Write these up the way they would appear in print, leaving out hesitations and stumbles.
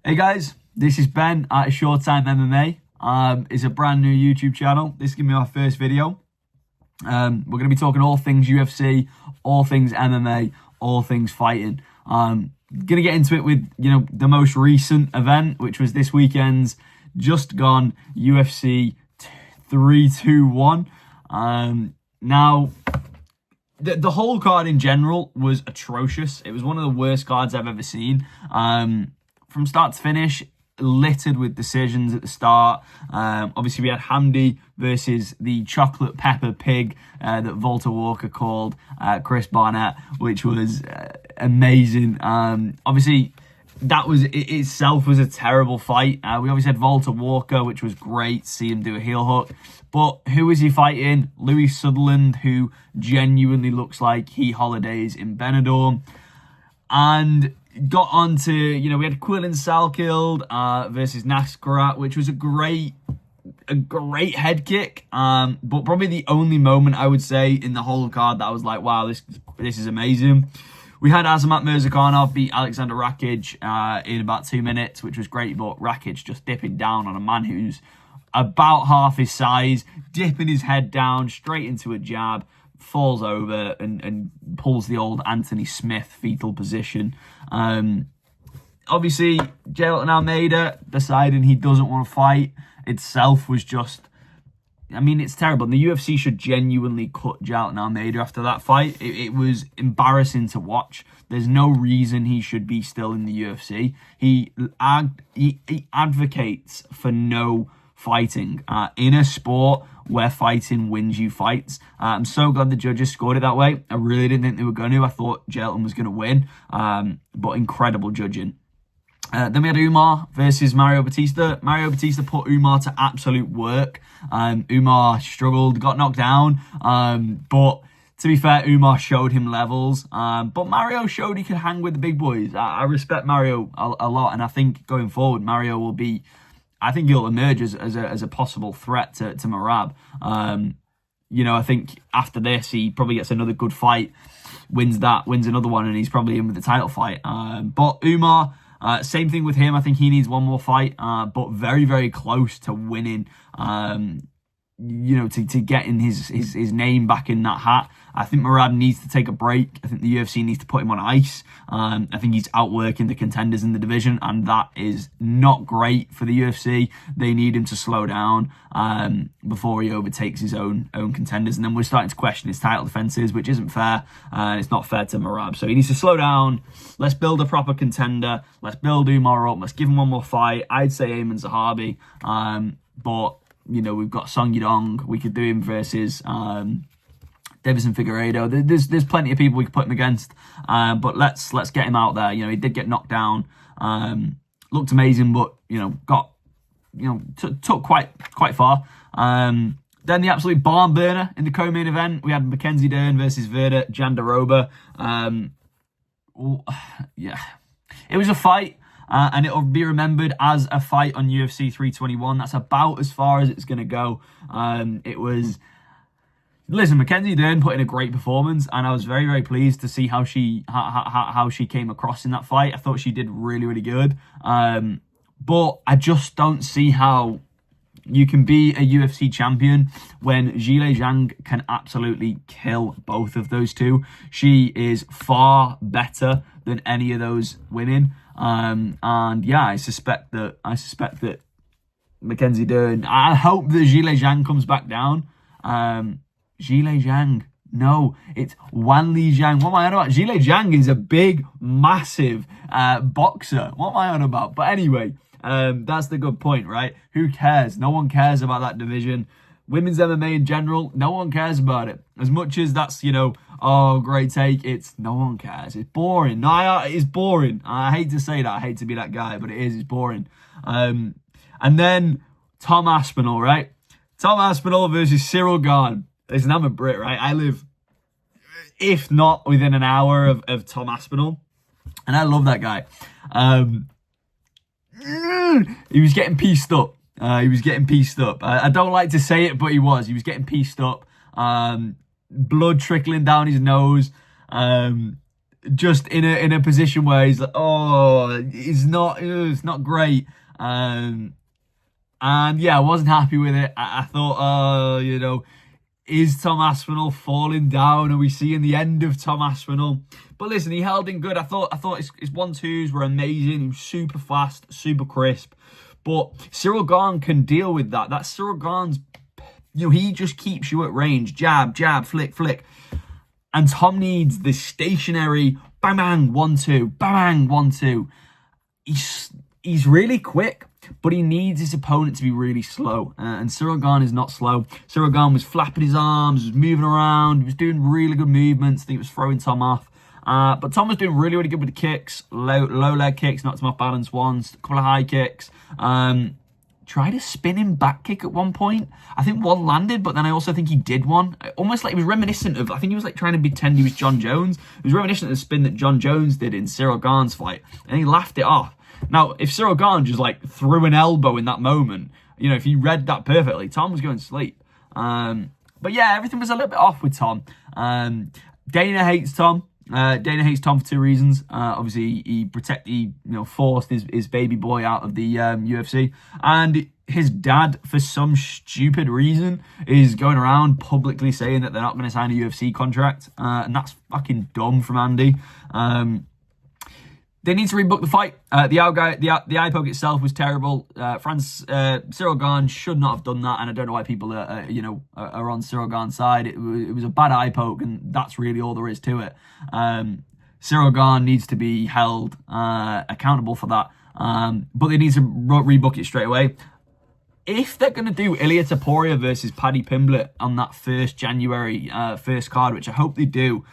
Hey guys, this is Ben at Showtime MMA. It's a brand new YouTube channel. This is going to be our first video. We're going to be talking all things UFC, all things MMA, all things fighting. Going to get into it with, the most recent event, which was this weekend's just gone UFC 321. Now, the whole card in general was atrocious. It was one of the worst cards I've ever seen. From start to finish, littered with decisions at the start. Obviously, we had Hamdi versus the chocolate pepper pig that Volta Walker called Chris Barnett, which was amazing. Obviously, that was it itself was a terrible fight. We obviously had Volta Walker, which was great to see him do a heel hook. But who was he fighting? Louis Sutherland, who genuinely looks like he holidays in Benidorm. And got on to, we had Quillen Salkeld versus Nascarat, which was a great head kick. But probably the only moment I would say in the whole card that I was like, wow, this is amazing. We had Azamat Mirzakhanov beat Alexander Rakic in about 2 minutes, which was great. But Rakic just dipping down on a man who's about half his size, dipping his head down straight into a jab, falls over and pulls the old Anthony Smith fetal position. Obviously, Jailton Almeida deciding he doesn't want to fight itself was just, it's terrible. And the UFC should genuinely cut Jailton Almeida after that fight. It was embarrassing to watch. There's no reason he should be still in the UFC. He advocates for no fighting in a sport where fighting wins you fights. I'm so glad the judges scored it that way. I really didn't think they were going to. I thought Jailton was going to win, but incredible judging. Then we had Umar versus Mario Batista. Mario Batista put Umar to absolute work. Umar struggled, got knocked down, but to be fair, Umar showed him levels. But Mario showed he could hang with the big boys. I respect Mario a lot, and I think going forward, Mario will be, I think he'll emerge as a possible threat to Merab. I think after this, he probably gets another good fight, wins another one, and he's probably in with the title fight. But Umar, same thing with him. I think he needs one more fight, but very, very close to winning. To getting his name back in that hat. I think Merab needs to take a break. I think the UFC needs to put him on ice. I think he's outworking the contenders in the division, and that is not great for the UFC. They need him to slow down before he overtakes his own contenders. And then we're starting to question his title defenses, which isn't fair. And it's not fair to Merab. So he needs to slow down. Let's build a proper contender. Let's build Umar up. Let's give him one more fight. I'd say Ayman Zahabi. But we've got Song Yadong. We could do him versus Davison Figueiredo. There's plenty of people we could put him against. But let's get him out there. He did get knocked down. Looked amazing, but got took quite far. Then the absolute barn burner in the co-main event, we had Mackenzie Dern versus Verda Jandiroba. It was a fight. And it'll be remembered as a fight on UFC 321. That's about as far as it's going to go. Mackenzie Dern put in a great performance, and I was very, very pleased to see how she came across in that fight. I thought she did really, really good. But I just don't see how you can be a UFC champion when Zhilei Zhang can absolutely kill both of those two. She is far better than any of those women. I suspect that Mackenzie Dern, I hope that Zhilei Zhang comes back down. Zhilei Zhang, no, it's Wanli Zhang. What am I on about? Zhilei Zhang is a big, massive boxer. What am I on about? But anyway, that's the good point, right? Who cares? No one cares about that division. Women's MMA in general, no one cares about it. As much as that's, great take, no one cares. It's boring. No, it's boring. I hate to say that. I hate to be that guy, but it's boring. And then Tom Aspinall, right? Tom Aspinall versus Cyril Gane. Listen, I'm a Brit, right? I live, if not within an hour of Tom Aspinall. And I love that guy. He was getting pieced up. I don't like to say it, but he was getting pieced up. Blood trickling down his nose. just in a position where he's like, oh, it's not great. And yeah, I wasn't happy with it. I thought, is Tom Aspinall falling down? Are we seeing the end of Tom Aspinall? But listen, he held in good. I thought his 1-2s were amazing. He was super fast, super crisp. But Cyril Gahn can deal with that. That's Cyril Gahn's, he just keeps you at range. Jab, jab, flick, flick. And Tom needs this stationary bang, bang, 1-2, bang, 1-2. He's really quick, but he needs his opponent to be really slow. And Cyril Gahn is not slow. Cyril Gahn was flapping his arms, was moving around, he was doing really good movements. I think he was throwing Tom off. But Tom was doing really, really good with the kicks. Low leg kicks, knocked him off balance once. A couple of high kicks. Tried a spinning back kick at one point. I think one landed, but then I also think he did one. Almost like he was reminiscent of, I think he was like trying to pretend he was John Jones. He was reminiscent of the spin that John Jones did in Cyril Gahn's fight. And he laughed it off. Now, if Cyril Gahn just like threw an elbow in that moment, if he read that perfectly, Tom was going to sleep. But yeah, everything was a little bit off with Tom. Dana hates Tom. Dana hates Tom for two reasons. Obviously, he forced his baby boy out of the UFC, and his dad, for some stupid reason, is going around publicly saying that they're not going to sign a UFC contract, and that's fucking dumb from Andy. They need to rebook the fight. The eye poke itself was terrible. Cyril Gahn should not have done that, and I don't know why people are on Cyril Gahn's side. It was a bad eye poke, and that's really all there is to it. Cyril Gahn needs to be held accountable for that, but they need to rebook it straight away. If they're going to do Ilia Topuria versus Paddy Pimblett on that 1st January first card, which I hope they do,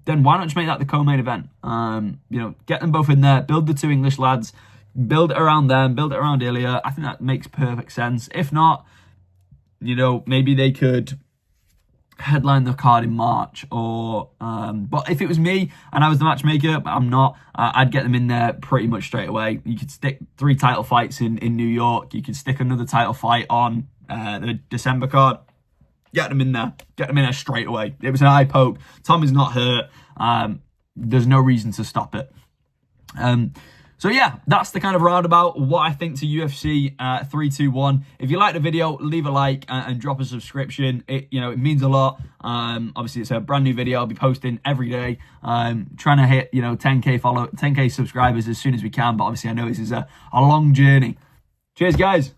then why not just make that the co-main event? Get them both in there, build the two English lads, build it around them, build it around Ilia. I think that makes perfect sense. If not, maybe they could headline the card in March, or but if it was me and I was the matchmaker, but I'm not, I'd get them in there pretty much straight away. You could stick 3 title fights in New York. You could stick another title fight on the December card. Get them in there. Get them in there straight away. It was an eye poke. Tom is not hurt. There's no reason to stop it. So yeah, that's the kind of roundabout what I think to UFC 321. If you like the video, leave a like and drop a subscription. It means a lot. Obviously, it's a brand new video. I'll be posting every day. Trying to hit 10k subscribers as soon as we can. But obviously, I know this is a long journey. Cheers, guys.